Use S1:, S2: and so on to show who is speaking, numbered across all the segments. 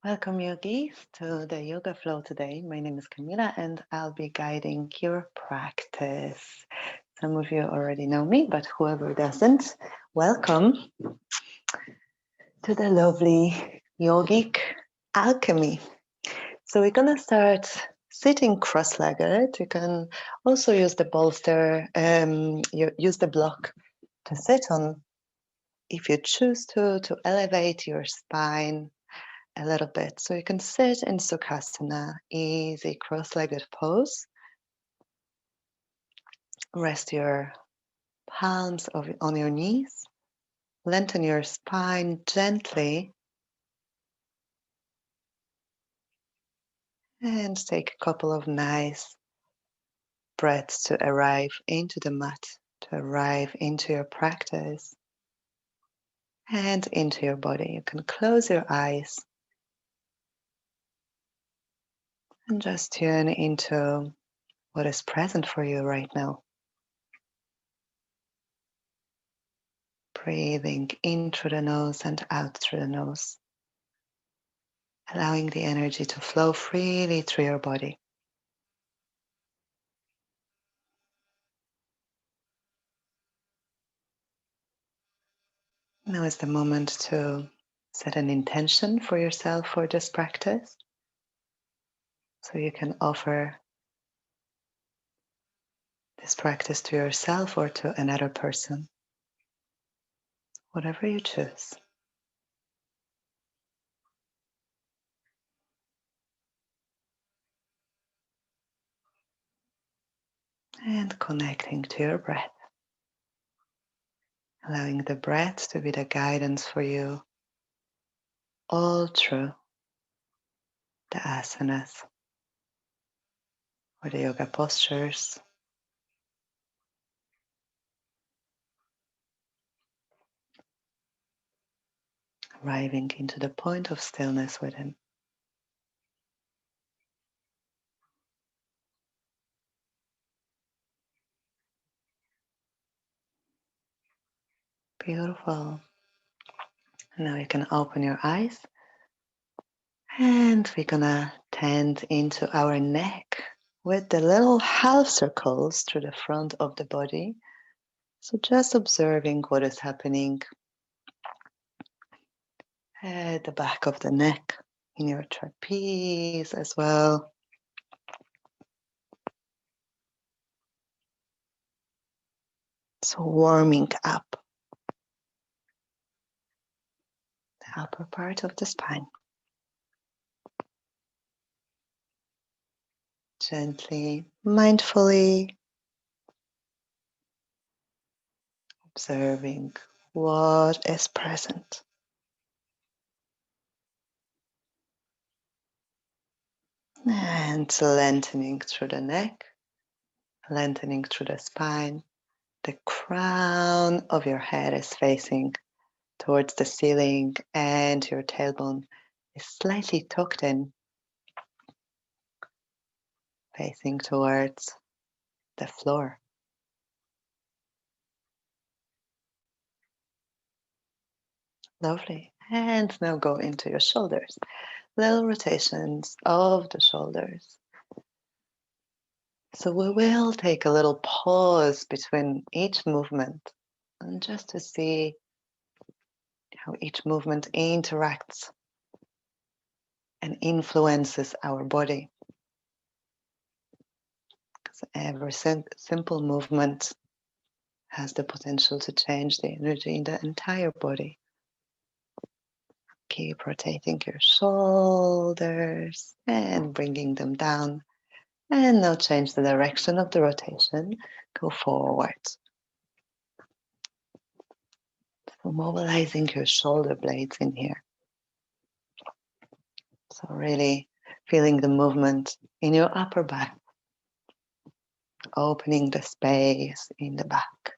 S1: Welcome, yogis, to the yoga flow today. My name is Camila, and I'll be guiding your practice. Some of you already know me, but whoever doesn't, welcome to the lovely yogic alchemy. So we're gonna start sitting cross-legged. You can also use the bolster, use the block to sit on if you choose to elevate your spine a little bit. So you can sit in Sukhasana, easy cross-legged pose. Rest your palms on your knees. Lengthen your spine gently. And take a couple of nice breaths to arrive into the mat, to arrive into your practice and into your body. You can close your eyes and just tune into what is present for you right now. Breathing in through the nose and out through the nose, allowing the energy to flow freely through your body. Now is the moment to set an intention for yourself for this practice. So you can offer this practice to yourself or to another person, whatever you choose. And connecting to your breath, allowing the breath to be the guidance for you all through the asanas or the yoga postures. Arriving into the point of stillness within. Beautiful. Now you can open your eyes and we're gonna tend into our neck with the little half circles through the front of the body. So just observing what is happening at the back of the neck, in your trapeze as well. So warming up the upper part of the spine. Gently, mindfully observing what is present. And lengthening through the neck, lengthening through the spine. The crown of your head is facing towards the ceiling and your tailbone is slightly tucked in, facing towards the floor. Lovely. And now go into your shoulders. Little rotations of the shoulders. So we will take a little pause between each movement and just to see how each movement interacts and influences our body. Because every simple movement has the potential to change the energy in the entire body. Keep rotating your shoulders and bringing them down. And now change the direction of the rotation. Go forward. So mobilizing your shoulder blades in here. So really feeling the movement in your upper back. Opening the space in the back.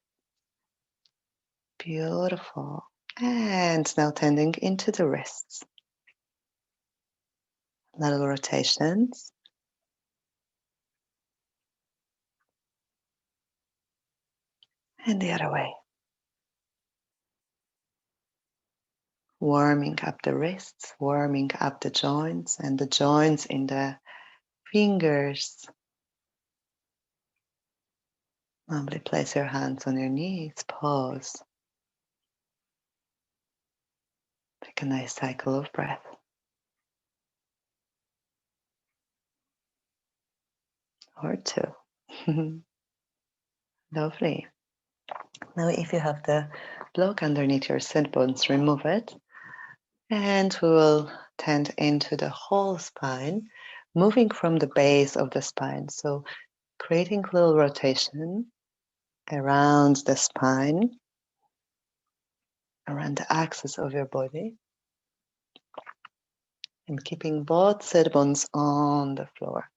S1: Beautiful. And now tending into the wrists. Little rotations. And the other way. warming up the wrists, warming up the joints and the joints in the fingers. Lovely. Place your hands on your knees, pause. Take a nice cycle of breath. Or two. Lovely. Now, if you have the block underneath your sit bones, remove it. And we will tend into the whole spine, moving from the base of the spine. So creating a little rotation around the spine, around the axis of your body, and keeping both sit bones on the floor.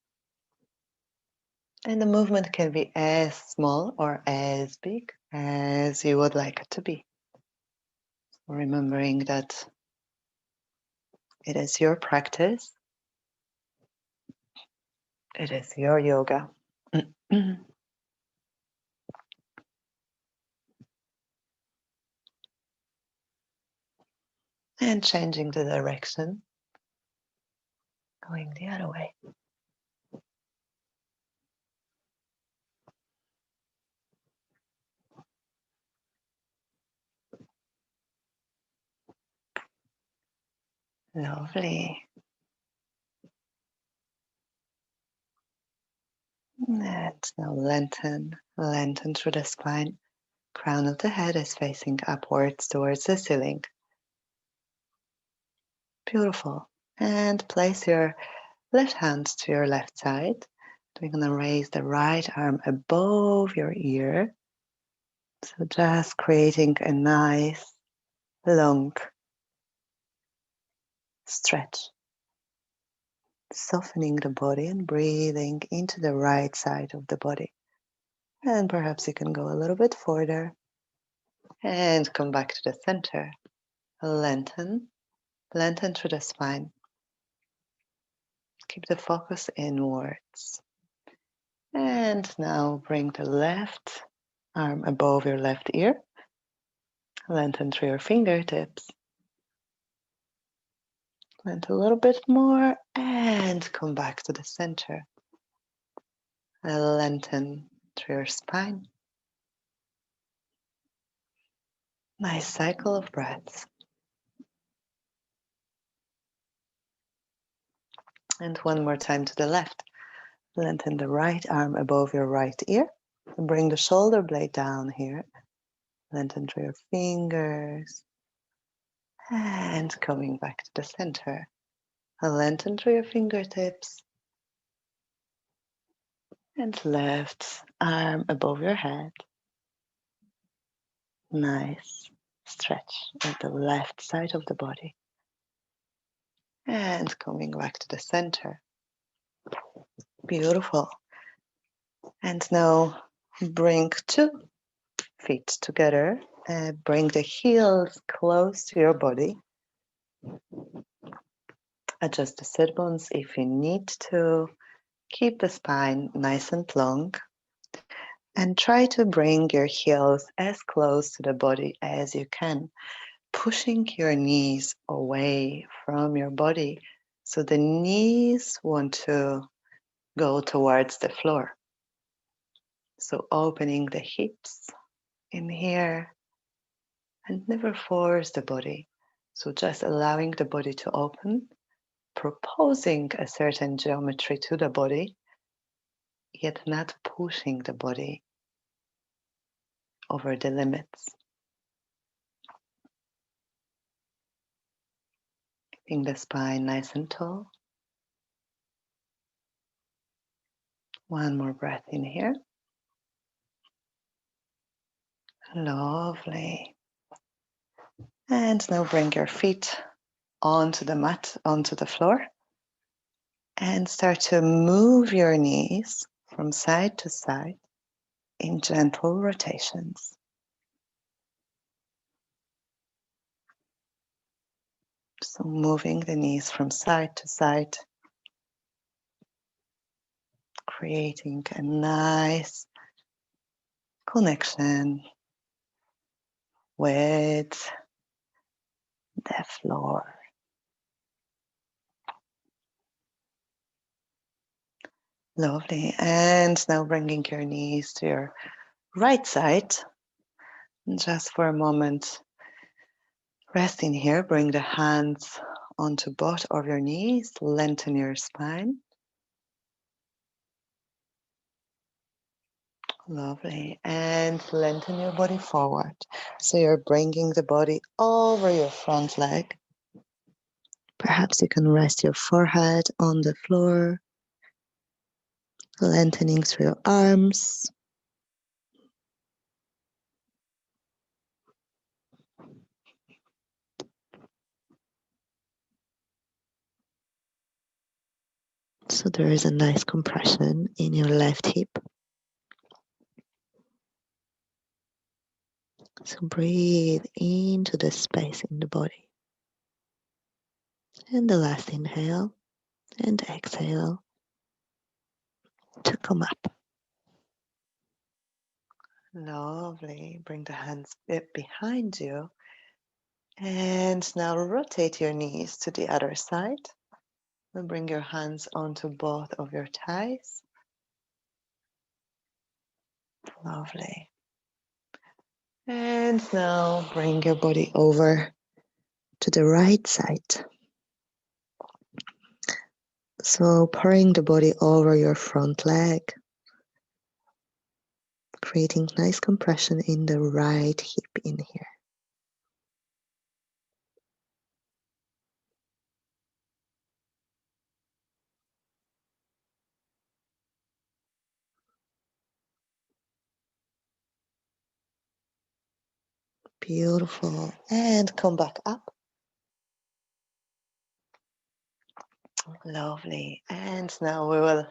S1: And the movement can be as small or as big as you would like it to be. Remembering that it is your practice, it is your yoga. And changing the direction, going the other way. Lovely. And now lengthen through the spine. Crown of the head is facing upwards towards the ceiling. Beautiful. And place your left hand to your left side. We're going to raise the right arm above your ear. So just creating a nice long stretch. Softening the body and breathing into the right side of the body. And perhaps you can go a little bit further and come back to the center. Lengthen through the spine. Keep the focus inwards. And now bring the left arm above your left ear. Lengthen through your fingertips. Lengthen a little bit more and come back to the center. Lengthen through your spine. Nice cycle of breaths. And one more time to the left. Lengthen the right arm above your right ear. And bring the shoulder blade down here. Lengthen through your fingers. And coming back to the center. Lengthen through your fingertips. And left arm above your head. Nice stretch of the left side of the body. And coming back to the center. Beautiful. And now bring 2 feet together. Bring the heels close to your body. Adjust the sit bones if you need to. Keep the spine nice and long. And try to bring your heels as close to the body as you can, pushing your knees away from your body so the knees want to go towards the floor. So opening the hips in here and never force the body. So just allowing the body to open, proposing a certain geometry to the body, yet not pushing the body over the limits. Keeping the spine nice and tall. One more breath in here. Lovely. And now bring your feet onto the mat, onto the floor. And start to move your knees from side to side in gentle rotations. So moving the knees from side to side, creating a nice connection with the floor. Lovely. And now bringing your knees to your right side. And just for a moment, resting here. Bring the hands onto both of your knees. Lengthen your spine. Lovely. And lengthen your body forward. So you're bringing the body over your front leg. Perhaps you can rest your forehead on the floor. Lengthening through your arms. So there is a nice compression in your left hip. So breathe into the space in the body. And the last inhale and exhale to come up. Lovely. Bring the hands behind you. And now rotate your knees to the other side. And bring your hands onto both of your thighs. Lovely. And now bring your body over to the right side. So pouring the body over your front leg, creating nice compression in the right hip in here. Beautiful. And come back up. Lovely. And now we will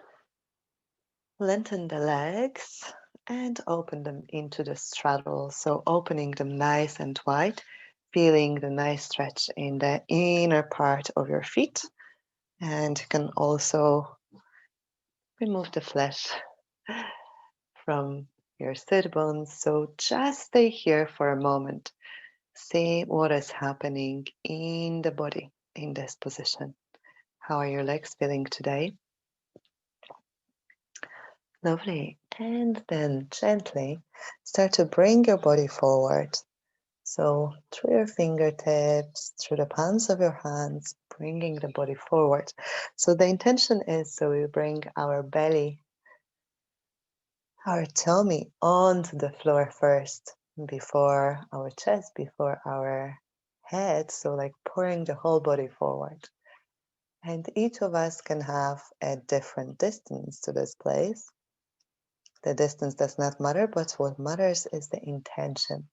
S1: lengthen the legs and open them into the straddle. So opening them nice and wide, feeling the nice stretch in the inner part of your feet. And you can also remove the flesh from your sit bones. So just stay here for a moment. See what is happening in the body in this position. How are your legs feeling today? Lovely. And then gently start to bring your body forward. So through your fingertips, through the palms of your hands, bringing the body forward. So the intention is so we bring our belly, our tummy onto the floor first, before our chest, before our head. So like pouring the whole body forward. And each of us can have a different distance to this place. The distance does not matter, but what matters is the intention.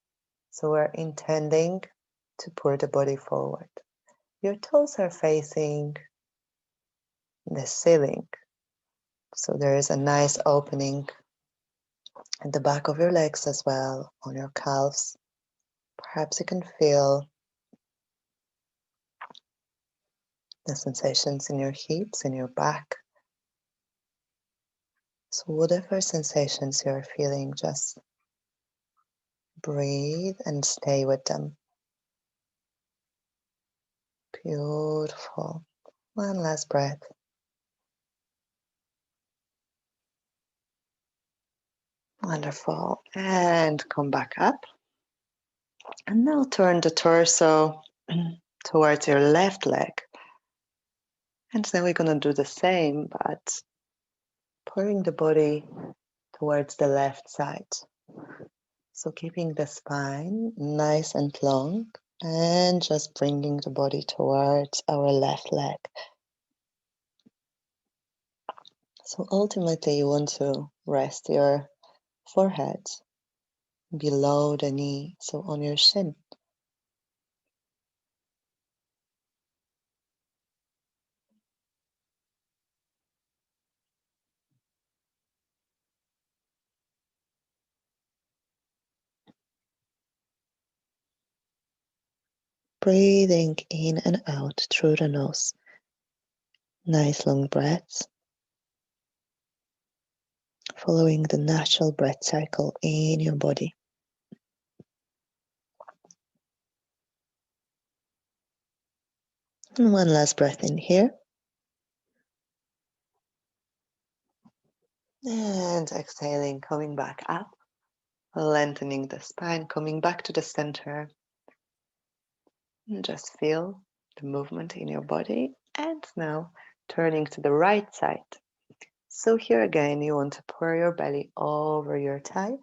S1: So we're intending to pour the body forward. Your toes are facing the ceiling. So there is a nice opening at the back of your legs as well, on your calves. Perhaps you can feel the sensations in your hips, in your back. So whatever sensations you're feeling, just breathe and stay with them. Beautiful. One last breath. Wonderful. And come back up. And now turn the torso towards your left leg. And then we're going to do the same, but pouring the body towards the left side. So keeping the spine nice and long and just bringing the body towards our left leg. So ultimately you want to rest your forehead below the knee, so on your shin. Breathing in and out through the nose. Nice long breaths. Following the natural breath cycle in your body. And one last breath in here. And exhaling, coming back up, lengthening the spine, coming back to the center. And just feel the movement in your body. And now turning to the right side. So here again, you want to pour your belly over your thigh.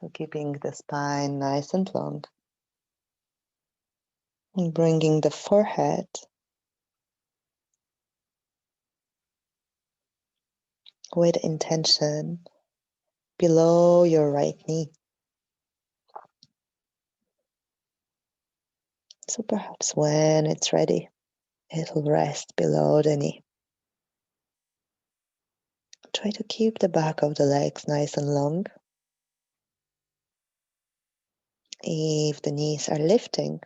S1: So keeping the spine nice and long. And bringing the forehead with intention below your right knee. So perhaps when it's ready, it'll rest below the knee. Try to keep the back of the legs nice and long. If the knees are lifting,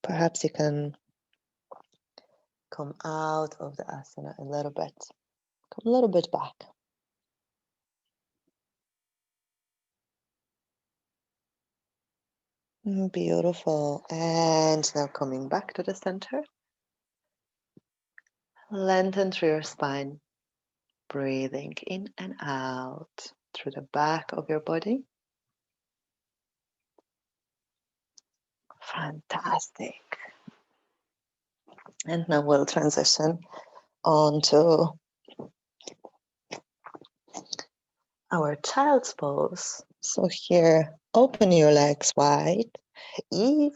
S1: perhaps you can come out of the asana a little bit. Come a little bit back. Beautiful. And now coming back to the center. Lengthen through your spine. Breathing in and out through the back of your body. Fantastic. And now we'll transition onto our child's pose. So here, open your legs wide. If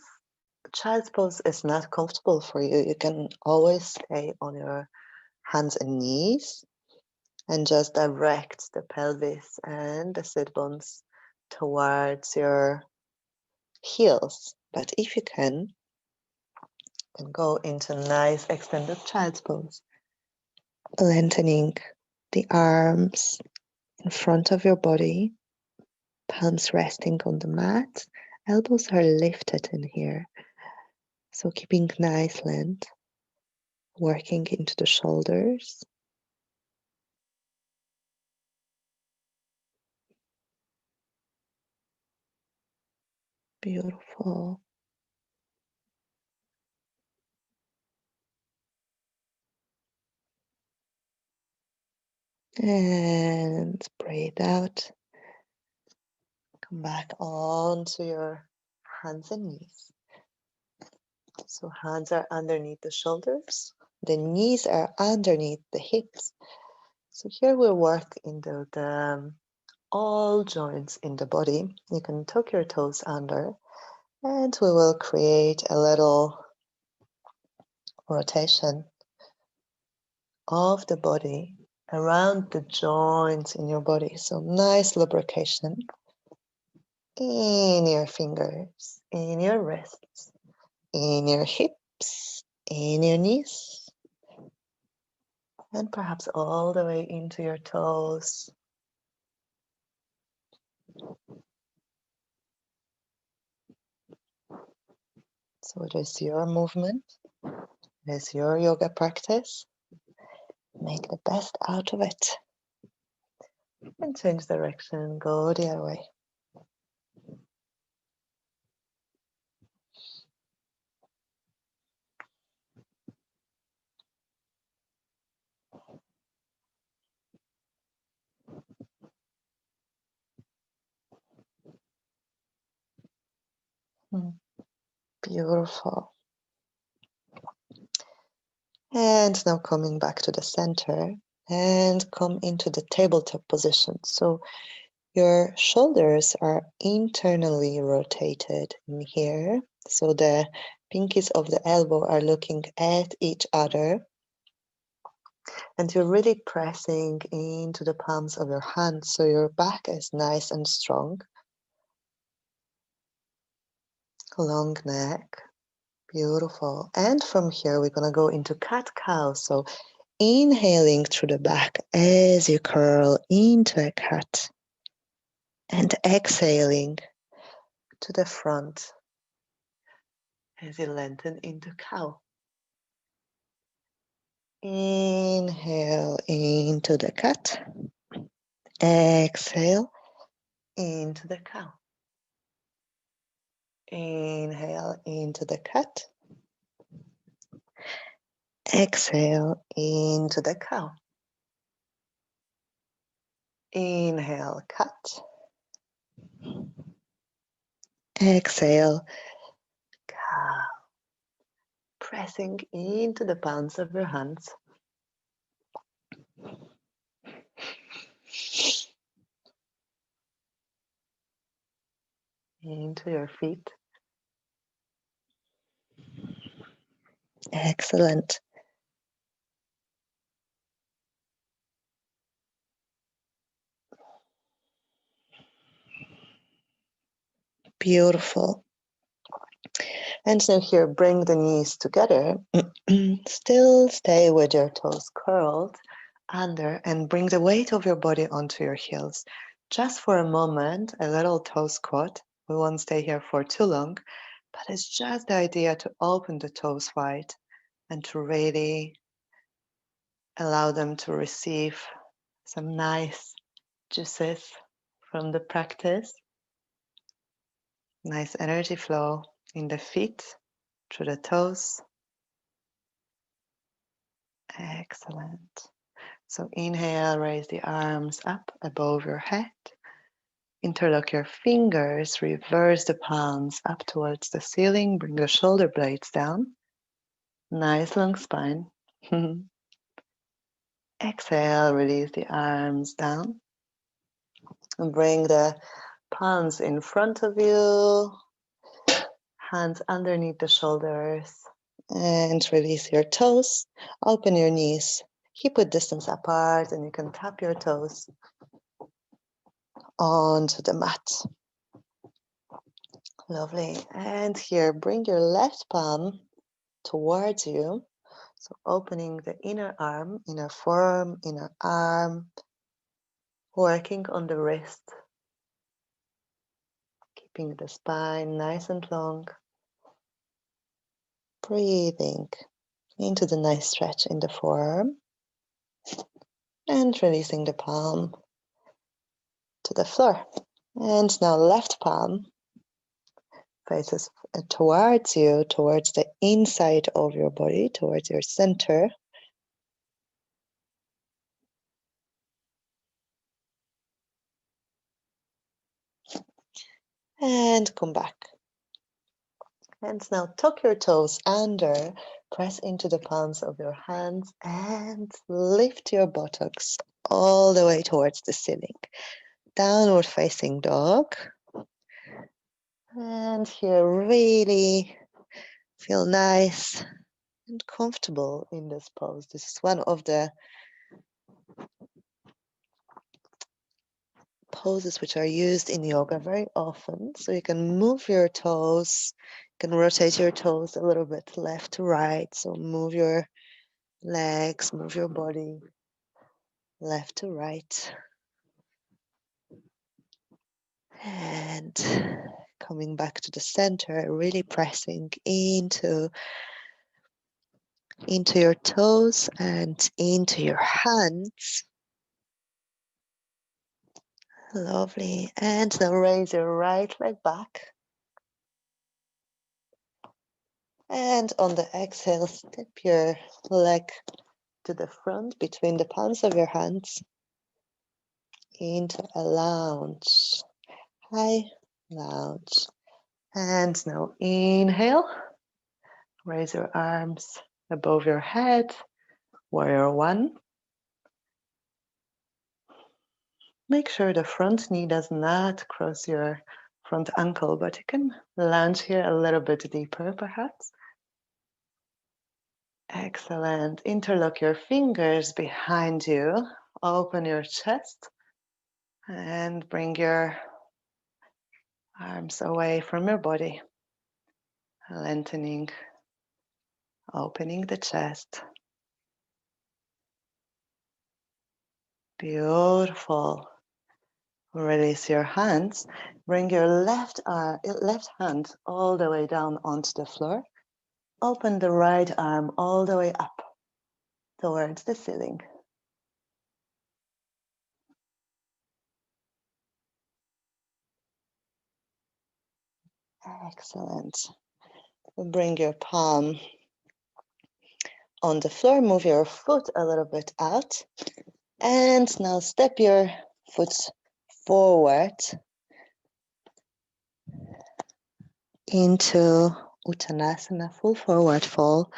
S1: child's pose is not comfortable for you, you can always stay on your hands and knees and just direct the pelvis and the sit bones towards your heels. But if you can go into nice extended child's pose, lengthening the arms in front of your body, palms resting on the mat, elbows are lifted in here. So keeping nice length, working into the shoulders. Beautiful. And breathe out. Come back onto your hands and knees. So hands are underneath the shoulders. The knees are underneath the hips. So here we'll work into the all joints in the body. You can tuck your toes under and we will create a little rotation of the body around the joints in your body. So nice lubrication in your fingers, in your wrists, in your hips, in your knees, and perhaps all the way into your toes. So it is your movement, it is your yoga practice. Make the best out of it. And change direction, go the other way. Beautiful. And now coming back to the center and come into the tabletop position. So your shoulders are internally rotated in here. So the pinkies of the elbow are looking at each other. And you're really pressing into the palms of your hands so your back is nice and strong. Long neck. Beautiful. And from here, we're going to go into cat-cow. So inhaling through the back as you curl into a cat. And exhaling to the front as you lengthen into cow. Inhale into the cat. Exhale into the cow. Inhale into the cat. Exhale into the cow. Inhale, cat. Exhale, cow. Pressing into the palms of your hands. Into your feet. Excellent. Beautiful. And now here, bring the knees together. Still stay with your toes curled under and bring the weight of your body onto your heels. Just for a moment, a little toe squat. We won't stay here for too long, but it's just the idea to open the toes wide and to really allow them to receive some nice juices from the practice. Nice energy flow in the feet, through the toes. Excellent. So inhale, raise the arms up above your head. Interlock your fingers, reverse the palms up towards the ceiling. Bring the shoulder blades down. Nice long spine. Exhale, release the arms down. And bring the palms in front of you. Hands underneath the shoulders. And release your toes. Open your knees. Hip width distance apart, and you can tap your toes onto the mat. Lovely. And here, bring your left palm towards you. So opening the inner arm, inner forearm, inner arm, working on the wrist, keeping the spine nice and long. Breathing into the nice stretch in the forearm and releasing the palm to the floor. And now left palm faces towards you, towards the inside of your body, towards your center. And come back. And now tuck your toes under, press into the palms of your hands and lift your buttocks all the way towards the ceiling. Downward facing dog. And here really feel nice and comfortable in this pose. This is one of the poses which are used in yoga very often. So you can move your toes, you can rotate your toes a little bit left to right. So move your legs, move your body left to right. And coming back to the center, really pressing into your toes and into your hands. Lovely. And now raise your right leg back. And on the exhale, step your leg to the front between the palms of your hands into a lounge. High lounge. And now inhale. Raise your arms above your head. Warrior one. Make sure the front knee does not cross your front ankle, but you can lounge here a little bit deeper, perhaps. Excellent. Interlock your fingers behind you. Open your chest and bring your arms away from your body. Lengthening, opening the chest. Beautiful. Release your hands. Bring your left hand all the way down onto the floor. Open the right arm all the way up towards the ceiling. Excellent. Bring your palm on the floor, move your foot a little bit out, and now step your foot forward into Uttanasana, full forward fold.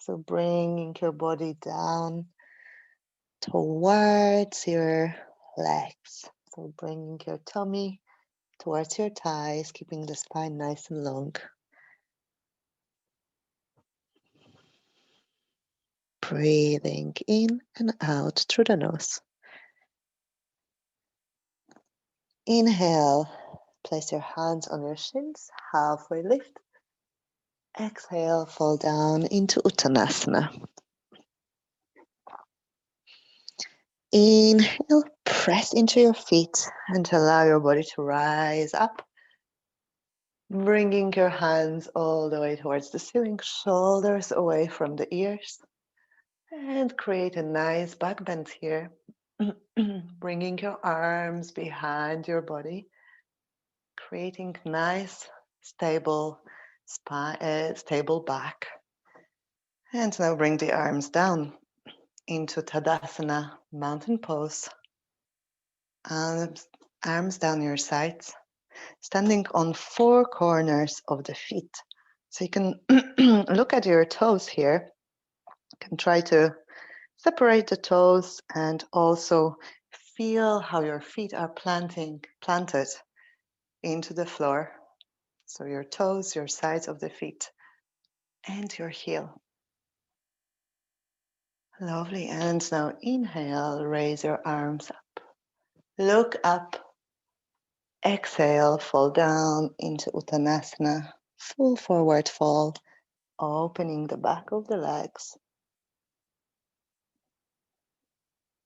S1: So bringing your body down towards your legs. So bringing your tummy towards your thighs, keeping the spine nice and long. Breathing in and out through the nose. Inhale, place your hands on your shins, halfway lift. Exhale, fall down into Uttanasana. Inhale, press into your feet and allow your body to rise up. Bringing your hands all the way towards the ceiling, shoulders away from the ears. And create a nice back bend here. Bringing your arms behind your body. Creating nice, stable spine, stable back. And now bring the arms down into Tadasana, mountain pose. Arms down your sides, standing on four corners of the feet. So you can look at your toes here. You can try to separate the toes and also feel how your feet are planted into the floor. So your toes, your sides of the feet, and your heel. Lovely. And now inhale, raise your arms up. Look up. Exhale, fall down into Uttanasana, full forward fold, opening the back of the legs.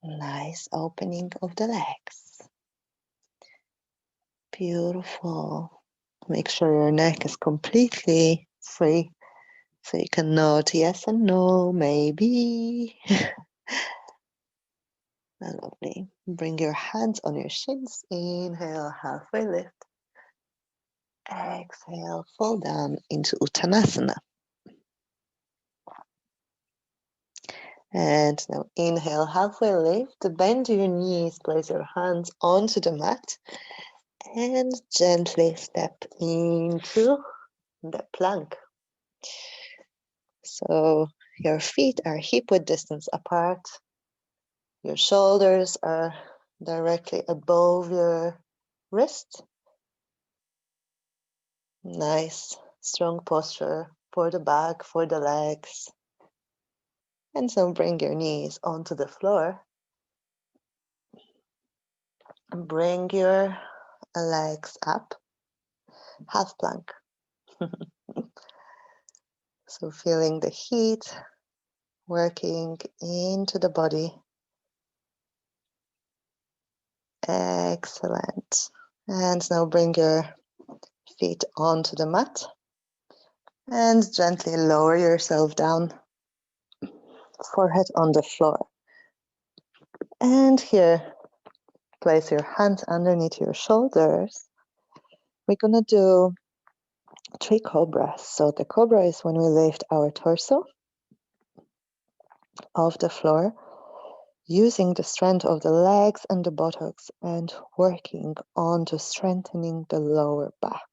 S1: Nice opening of the legs. Beautiful. Make sure your neck is completely free so you can note yes and no, maybe. Lovely. Bring your hands on your shins. Inhale, halfway lift. Exhale, fall down into Uttanasana. And now inhale, halfway lift. Bend your knees, place your hands onto the mat. And gently step into the plank. So your feet are hip-width distance apart. Your shoulders are directly above your wrist. Nice, strong posture for the back, for the legs. And so bring your knees onto the floor. And bring your legs up, half plank. So feeling the heat working into the body. Excellent. And now bring your feet onto the mat and gently lower yourself down, forehead on the floor. And here, place your hands underneath your shoulders. We're gonna do 3 cobras. So the cobra is when we lift our torso off the floor, using the strength of the legs and the buttocks and working on to strengthening the lower back.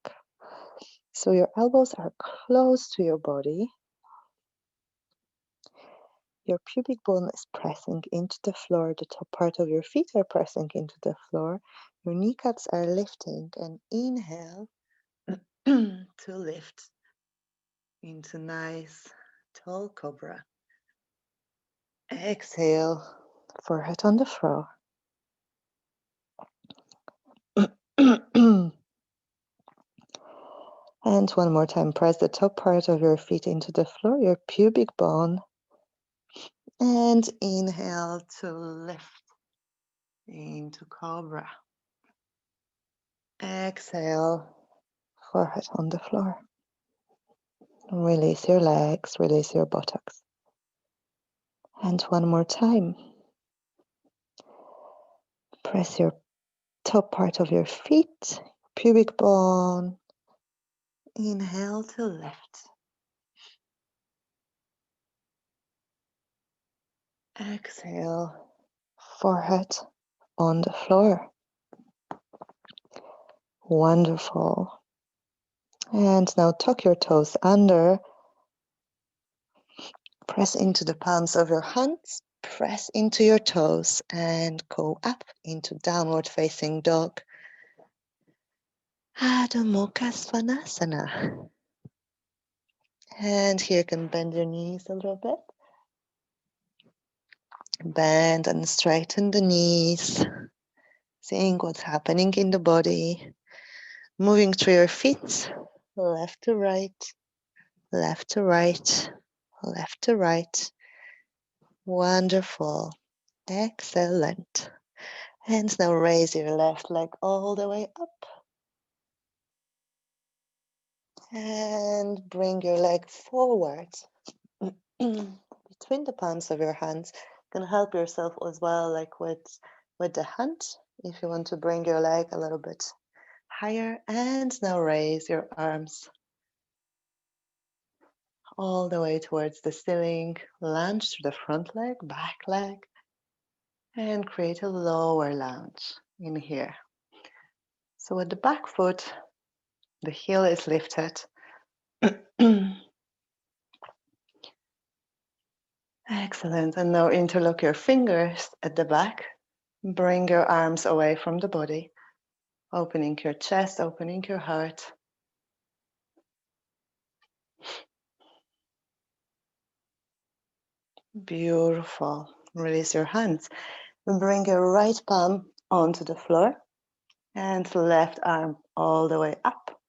S1: So your elbows are close to your body. Your pubic bone is pressing into the floor. The top part of your feet are pressing into the floor. Your kneecaps are lifting, and inhale to lift into nice tall cobra. Exhale, forehead on the floor. And one more time, press the top part of your feet into the floor, your pubic bone. And inhale to lift into cobra. Exhale, forehead on the floor. Release your legs, release your buttocks. And one more time. Press your top part of your feet pubic bone. Inhale to lift. Exhale, forehead on the floor. Wonderful. And now tuck your toes under. Press into the palms of your hands. Press into your toes and go up into downward facing dog. Adho Mukha Svanasana. And here you can bend your knees a little bit. Bend and straighten the knees. Seeing what's happening in the body. Moving through your feet. Left to right. Left to right. Left to right. Wonderful. Excellent. And now raise your left leg all the way up. And bring your leg forward. Between the palms of your hands. You can help yourself as well, like with the hand. If you want to bring your leg a little bit higher. And now raise your arms all the way towards the ceiling. Lunge through the front leg, back leg. And create a lower lunge in here. So with the back foot, the heel is lifted. Excellent. And now interlock your fingers at the back. Bring your arms away from the body. Opening your chest, opening your heart. Beautiful. Release your hands. Bring your right palm onto the floor. And left arm all the way up.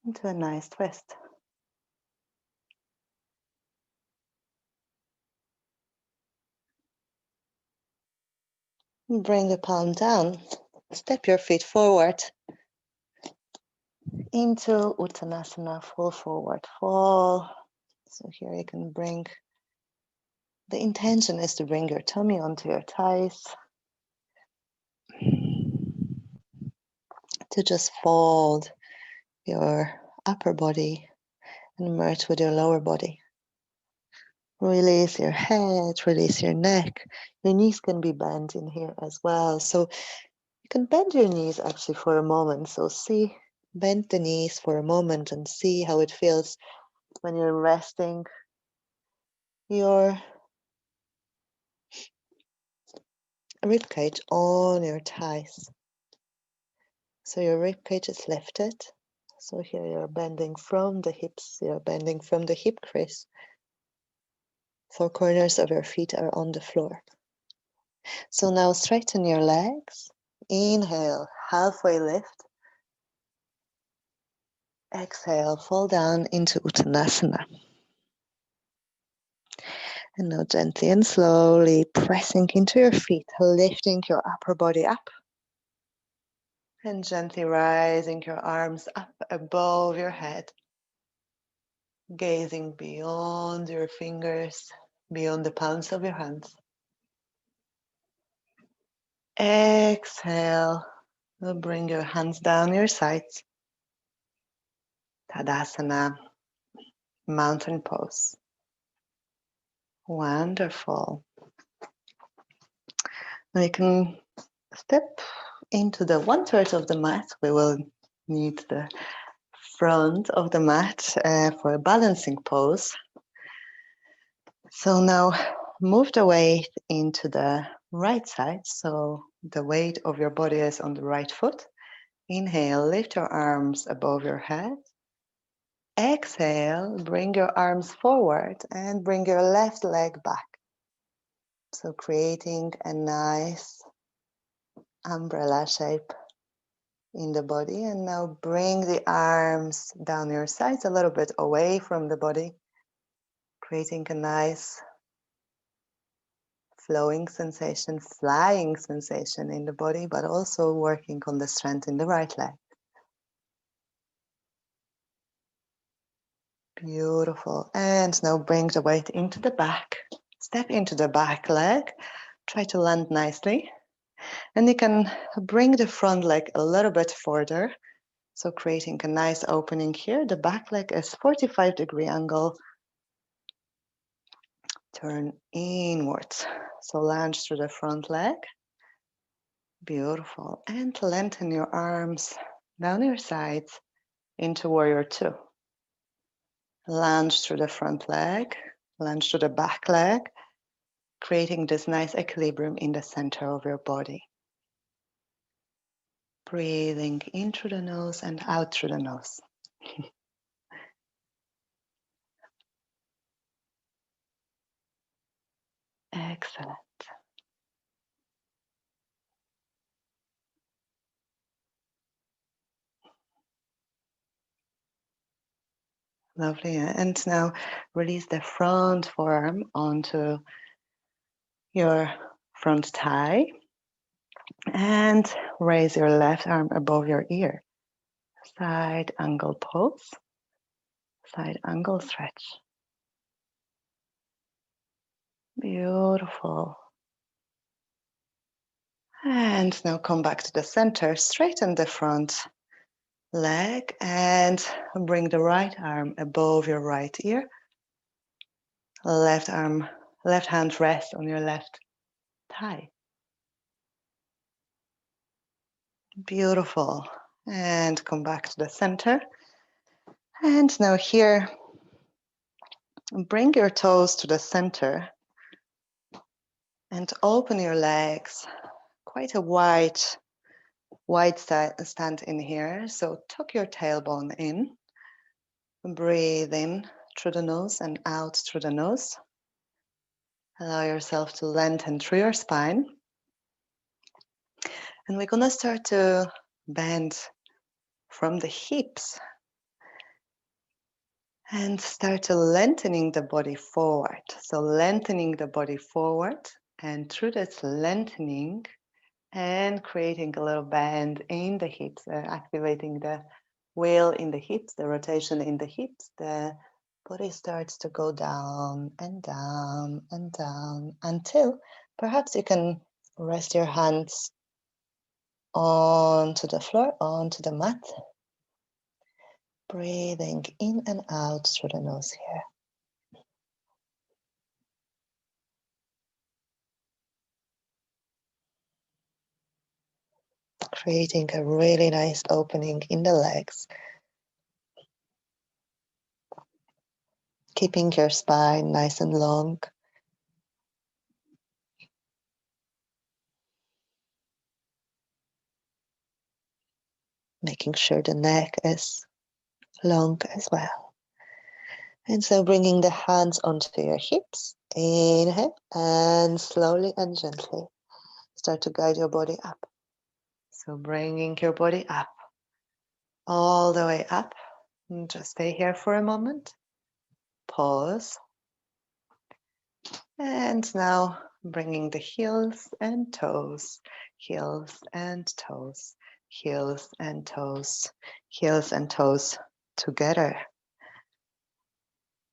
S1: Into a nice twist. Bring the palm down. Step your feet forward. Into Uttanasana, full forward fold. So here you can bring, the intention is to bring your tummy onto your thighs. To just fold your upper body and merge with your lower body. Release your head, release your neck. Your knees can be bent in here as well. So you can bend your knees actually for a moment. So bend the knees for a moment and see how it feels when you're resting your ribcage on your thighs. So your ribcage is lifted. So here you're bending from the hips, you're bending from the hip crease. Four corners of your feet are on the floor. So now straighten your legs. Inhale, halfway lift. Exhale, fall down into Uttanasana. And now gently and slowly pressing into your feet, lifting your upper body up. And gently rising your arms up above your head. Gazing beyond your fingers, beyond the palms of your hands. Exhale, bring your hands down your sides. Tadasana, mountain pose. Wonderful. Now you can step into the 1/3 of the mat. We will need the front of the mat for a balancing pose. So now move the weight into the right side. So the weight of your body is on the right foot. Inhale, lift your arms above your head. Exhale, bring your arms forward and bring your left leg back. So creating a nice umbrella shape in the body. And now bring the arms down your sides a little bit away from the body, creating a nice flowing sensation, flying sensation in the body, but also working on the strength in the right leg. Beautiful. And now bring the weight into the back. Step into the back leg. Try to land nicely. And you can bring the front leg a little bit further. So creating a nice opening here. The back leg is 45-degree angle. Turn inwards. So lunge through the front leg. Beautiful. And lengthen your arms down your sides into warrior two. Lunge through the front leg. Lunge through the back leg. Creating this nice equilibrium in the center of your body. Breathing in through the nose and out through the nose. Excellent. Lovely. And now release the front forearm onto your front thigh and raise your left arm above your ear. Side angle pose, side angle stretch. Beautiful. And now come back to the center, straighten the front leg and bring the right arm above your right ear. Left hand rest on your left thigh. Beautiful. And come back to the center. And now here, bring your toes to the center and open your legs. Quite a wide stand in here. So tuck your tailbone in. Breathe in through the nose and out through the nose. Allow yourself to lengthen through your spine. And we're going to start to bend from the hips and start to lengthening the body forward. So lengthening the body forward, and through this lengthening and creating a little bend in the hips, activating the wheel in the hips, the rotation in the hips, the body starts to go down and down and down until perhaps you can rest your hands onto the floor, onto the mat. Breathing in and out through the nose here. Creating a really nice opening in the legs. Keeping your spine nice and long. Making sure the neck is long as well. And so bringing the hands onto your hips. Inhale and slowly and gently start to guide your body up. So bringing your body up, all the way up. And just stay here for a moment. Pause. And now bringing the heels and toes, heels and toes, heels and toes, heels and toes together.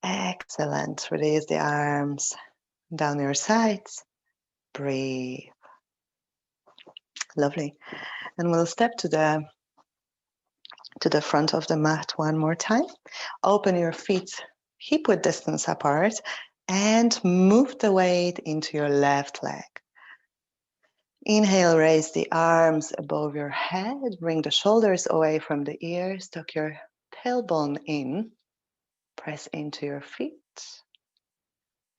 S1: Excellent. Release the arms down your sides. Breathe. Lovely. And we'll step to the front of the mat one more time. Open your feet hip-width distance apart and move the weight into your left leg. Inhale, raise the arms above your head, bring the shoulders away from the ears, tuck your tailbone in, press into your feet.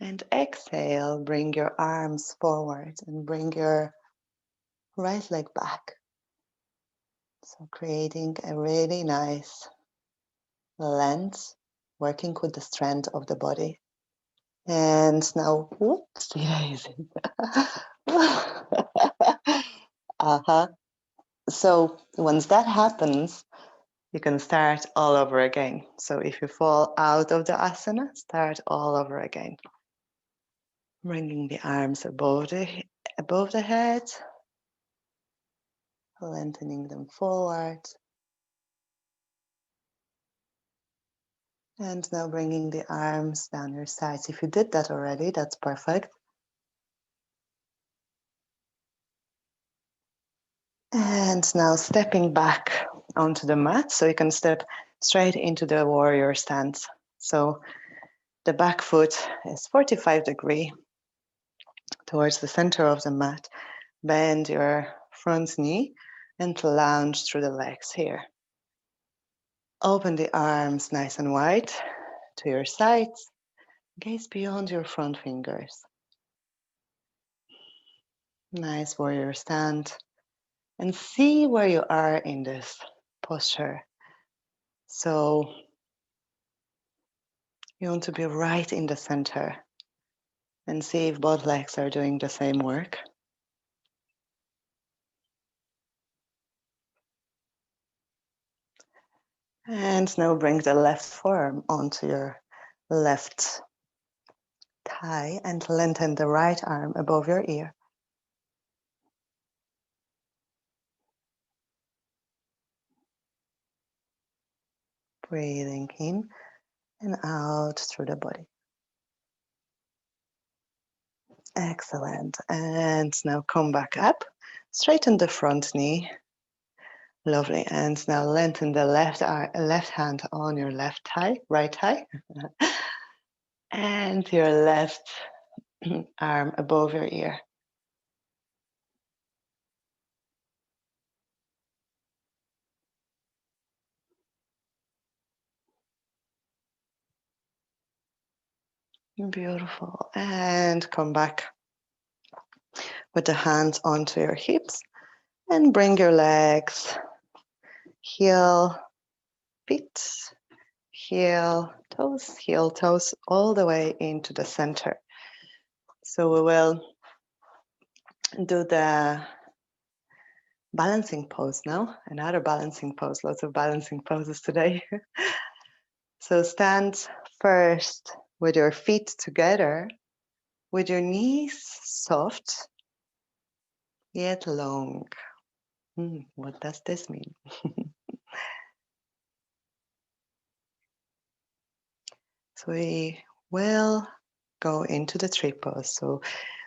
S1: And exhale, bring your arms forward and bring your right leg back. So creating a really nice length, working with the strength of the body. And now, whoops, amazing. So once that happens, you can start all over again. So if you fall out of the asana, start all over again. Bringing the arms above the head, lengthening them forward. And now bringing the arms down your sides. If you did that already, that's perfect. And now stepping back onto the mat, so you can step straight into the warrior stance. So the back foot is 45 degrees towards the center of the mat. Bend your front knee and lounge through the legs here. Open the arms nice and wide to your sides. Gaze beyond your front fingers. Nice warrior stand. And see where you are in this posture. So you want to be right in the center and see if both legs are doing the same work. And now bring the left forearm onto your left thigh and lengthen the right arm above your ear. Breathing in and out through the body. Excellent. And now come back up. Straighten the front knee. Lovely. And now lengthen the left hand on your left thigh, right thigh. And your left arm above your ear. Beautiful. And come back with the hands onto your hips and bring your legs, heel, feet, heel, toes, all the way into the center. So we will do the balancing pose now, another balancing pose, lots of balancing poses today. So stand first with your feet together, with your knees soft, yet long. What does this mean? So we will go into the tree pose. So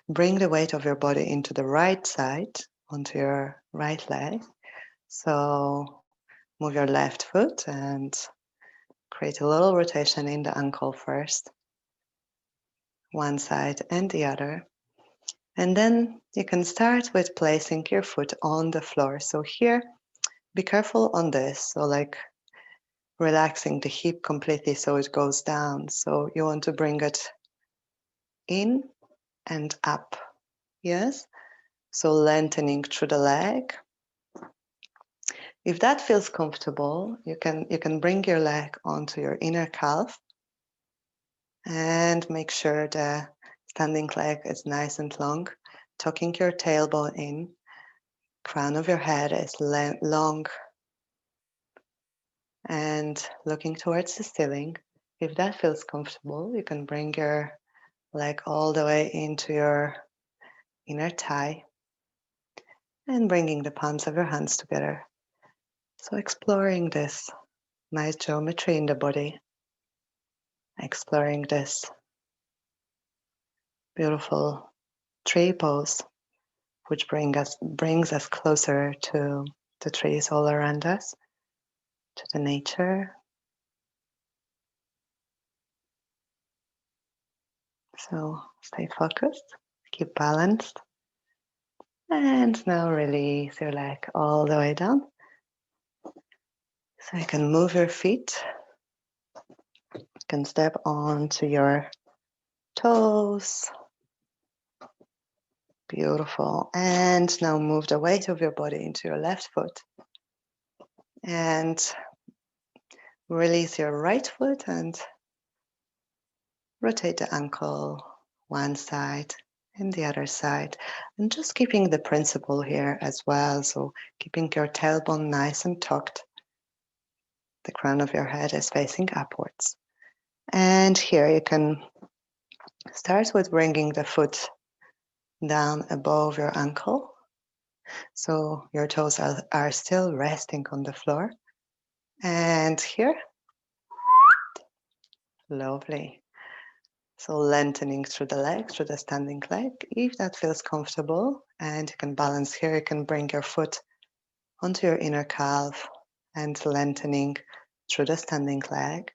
S1: bring the weight of your body into the right side, onto your right leg. So move your left foot and create a little rotation in the ankle first, one side and the other. And then you can start with placing your foot on the floor. So here, be careful on this. So like relaxing the hip completely so it goes down. So you want to bring it in and up. Yes? So lengthening through the leg. If that feels comfortable, you can bring your leg onto your inner calf and make sure the standing leg is nice and long, tucking your tailbone in. Crown of your head is long and looking towards the ceiling. If that feels comfortable, you can bring your leg all the way into your inner thigh and bringing the palms of your hands together. So exploring this nice geometry in the body, exploring this beautiful tree pose, which brings us closer to the trees all around us, to the nature. So stay focused, keep balanced. And now release your leg all the way down. So you can move your feet. You can step onto your toes. Beautiful. And now move the weight of your body into your left foot. And release your right foot and rotate the ankle one side and the other side. And just keeping the principle here as well. So keeping your tailbone nice and tucked. The crown of your head is facing upwards. And here you can start with bringing the foot down above your ankle. So your toes are still resting on the floor. And here, lovely. So lengthening through the leg, through the standing leg, if that feels comfortable. And you can balance here, you can bring your foot onto your inner calf and lengthening through the standing leg.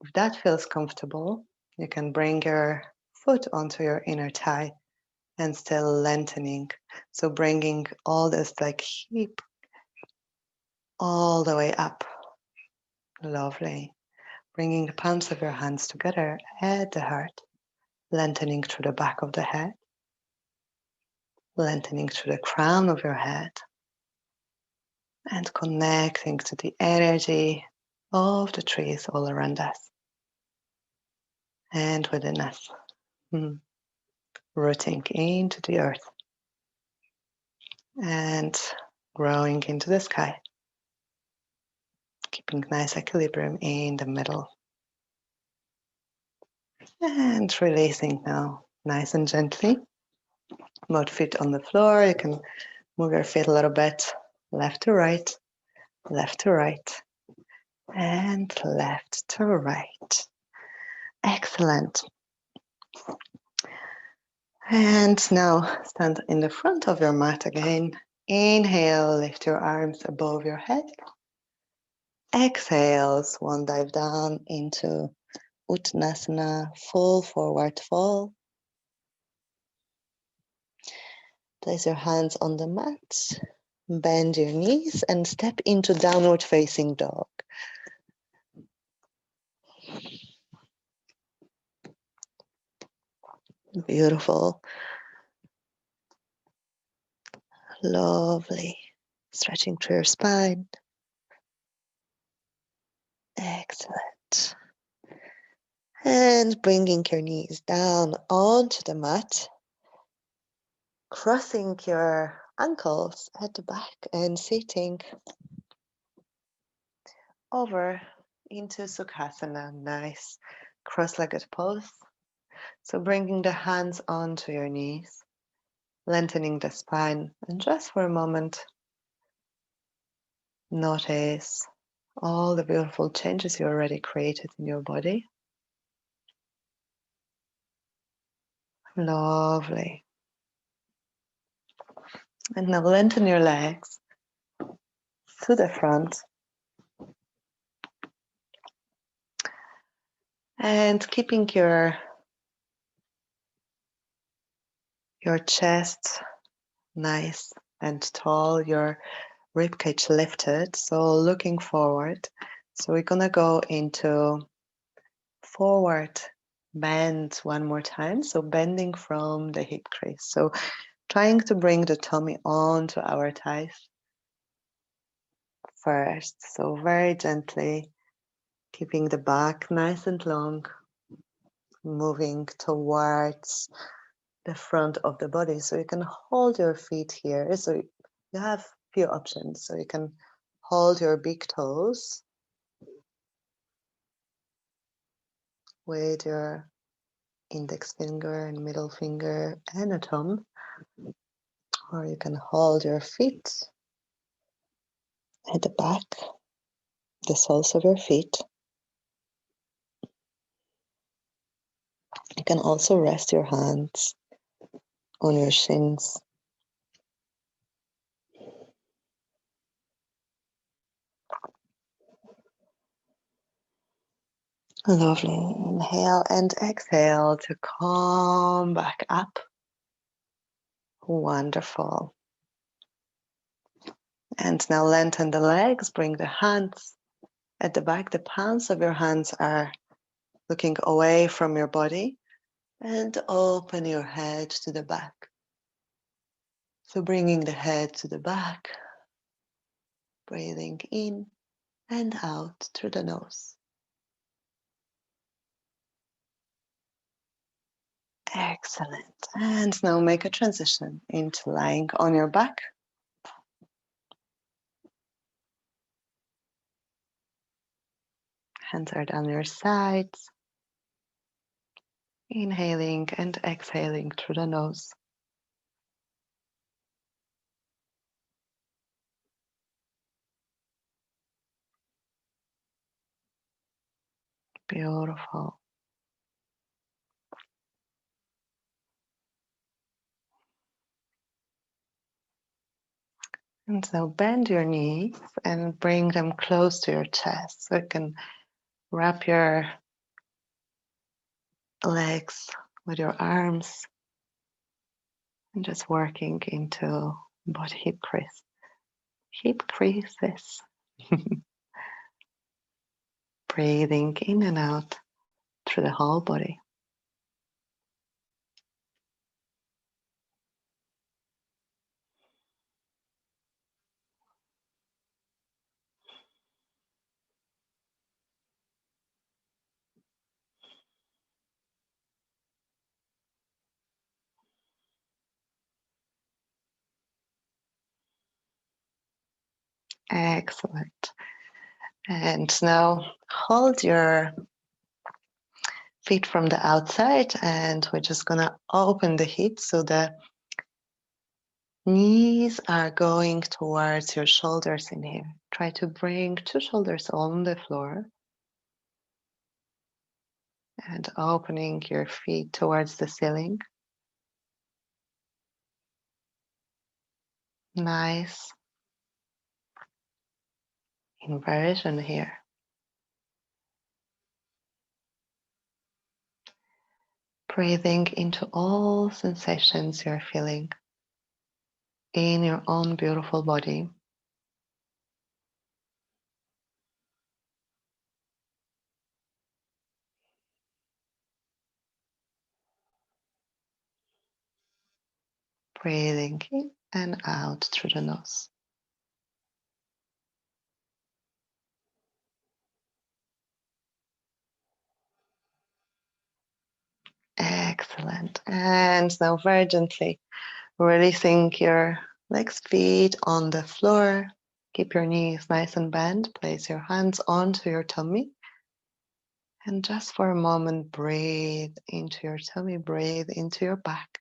S1: If that feels comfortable, you can bring your foot onto your inner thigh and still lengthening. So bringing all this like hip all the way up. Lovely. Bringing the palms of your hands together at the heart, lengthening through the back of the head, lengthening through the crown of your head, and connecting to the energy of the trees all around us and within us. Rooting into the earth and growing into the sky, keeping nice equilibrium in the middle. And releasing now, nice and gently. Both feet on the floor. You can move your feet a little bit, left to right, and left to right. Excellent. And now stand in the front of your mat again. Inhale, lift your arms above your head. Exhale, swan dive down into Uttanasana, full forward fold. Place your hands on the mat, bend your knees and step into downward facing dog. Beautiful. Lovely. Stretching through your spine. Excellent. And bringing your knees down onto the mat. Crossing your ankles at the back and sitting over into Sukhasana. Nice cross-legged pose. So bringing the hands onto your knees, lengthening the spine, and just for a moment, notice all the beautiful changes you already created in your body. Lovely. And now lengthen your legs to the front. And keeping your chest nice and tall, your ribcage lifted, so looking forward. So we're gonna go into forward bend one more time. So bending from the hip crease. So trying to bring the tummy onto our thighs first. So very gently, keeping the back nice and long, moving towards the front of the body. So you can hold your feet here. So you have few options. So you can hold your big toes with your index finger and middle finger and a thumb, or you can hold your feet at the back, the soles of your feet. You can also rest your hands on your shins. Lovely. Inhale and exhale to come back up. Wonderful. And now lengthen the legs, bring the hands at the back. The palms of your hands are looking away from your body, and open your head to the back. So bringing the head to the back, breathing in and out through the nose. Excellent. And now make a transition into lying on your back. Hands are down your sides. Inhaling and exhaling through the nose. Beautiful. And so bend your knees and bring them close to your chest so you can wrap your legs with your arms and just working into both hip creases. Breathing in and out through the whole body. Excellent. And now hold your feet from the outside, and we're just gonna open the hips so the knees are going towards your shoulders in here. Try to bring two shoulders on the floor and opening your feet towards the ceiling. Nice inversion here. Breathing into all sensations you're feeling in your own beautiful body. Breathing in and out through the nose. Excellent. And now very gently releasing your legs, feet on the floor. Keep your knees nice and bent. Place your hands onto your tummy. And just for a moment, breathe into your tummy, breathe into your back.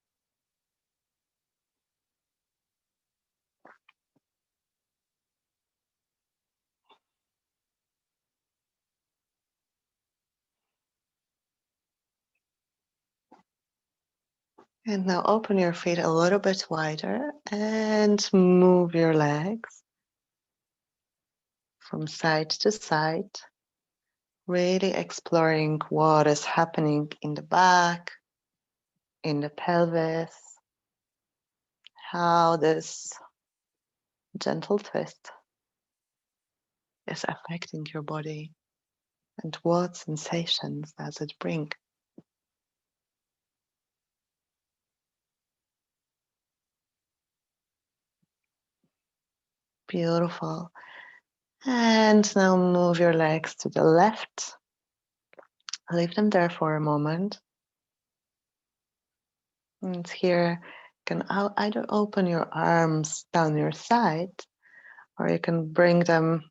S1: And now open your feet a little bit wider and move your legs from side to side, really exploring what is happening in the back, in the pelvis, how this gentle twist is affecting your body and what sensations does it bring. Beautiful. And now move your legs to the left. Leave them there for a moment. And here you can either open your arms down your side, or you can bring them,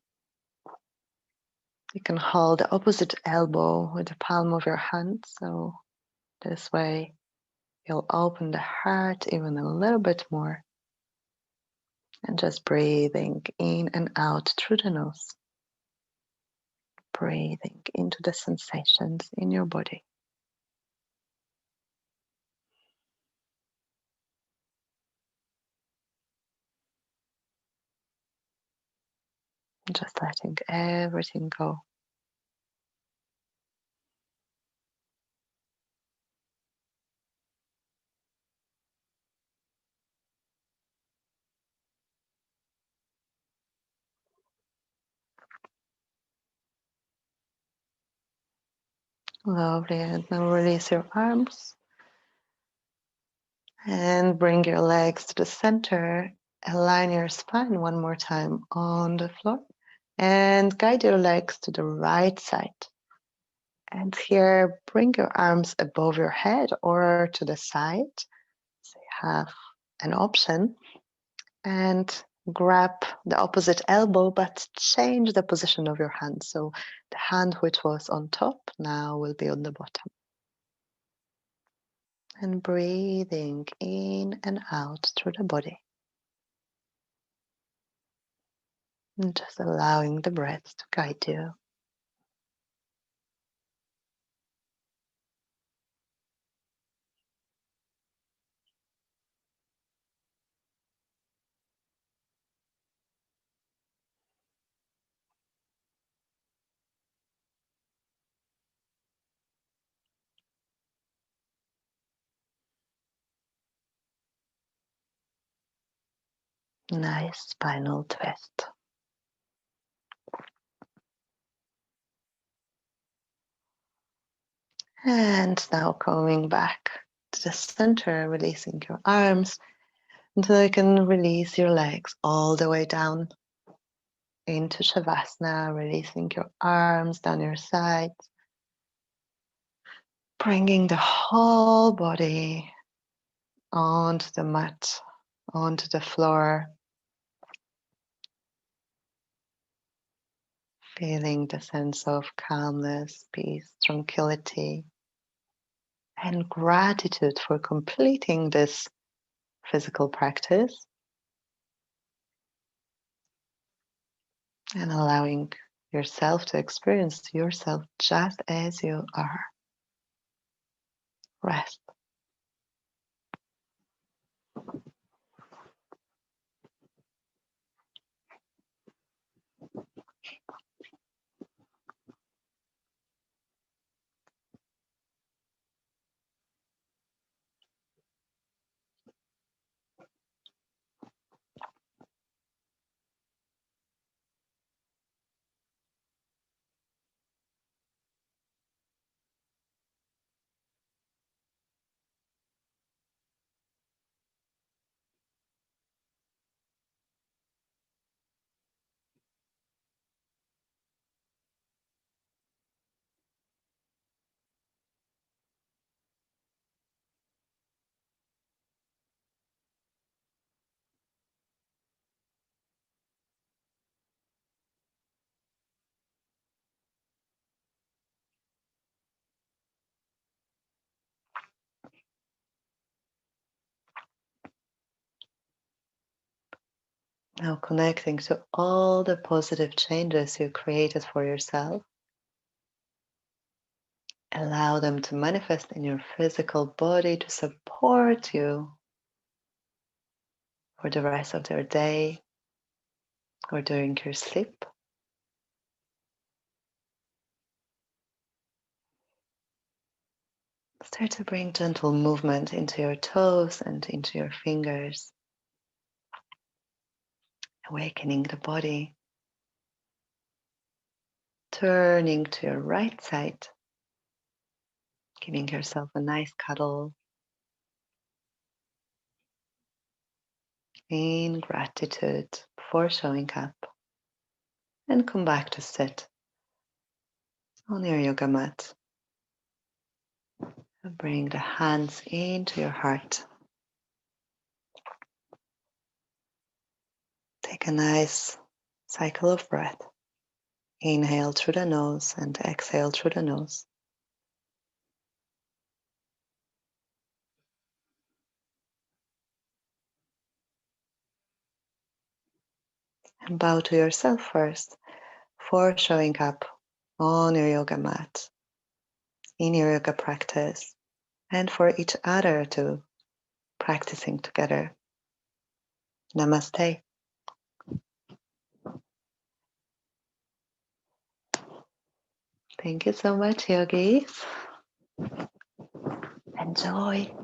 S1: you can hold the opposite elbow with the palm of your hand. So this way you'll open the heart even a little bit more. And just breathing in and out through the nose. Breathing into the sensations in your body. Just letting everything go. Lovely. And now release your arms. And bring your legs to the center. Align your spine one more time on the floor. And guide your legs to the right side. And here, bring your arms above your head or to the side. So you have an option. And grab the opposite elbow, but change the position of your hand. So the hand which was on top now will be on the bottom. And breathing in and out through the body. And just allowing the breath to guide you. Nice spinal twist. And now coming back to the center, releasing your arms until you can release your legs all the way down into Shavasana, releasing your arms down your sides, bringing the whole body onto the mat, onto the floor, feeling the sense of calmness, peace, tranquility, and gratitude for completing this physical practice and allowing yourself to experience yourself just as you are. Rest. Now connecting to all the positive changes you created for yourself. Allow them to manifest in your physical body to support you for the rest of your day or during your sleep. Start to bring gentle movement into your toes and into your fingers, awakening the body, turning to your right side, giving yourself a nice cuddle in gratitude for showing up, and come back to sit on your yoga mat. Bring the hands into your heart. Take a nice cycle of breath. Inhale through the nose and exhale through the nose. And bow to yourself first for showing up on your yoga mat, in your yoga practice, and for each other to practicing together. Namaste. Thank you so much, yogis. Enjoy.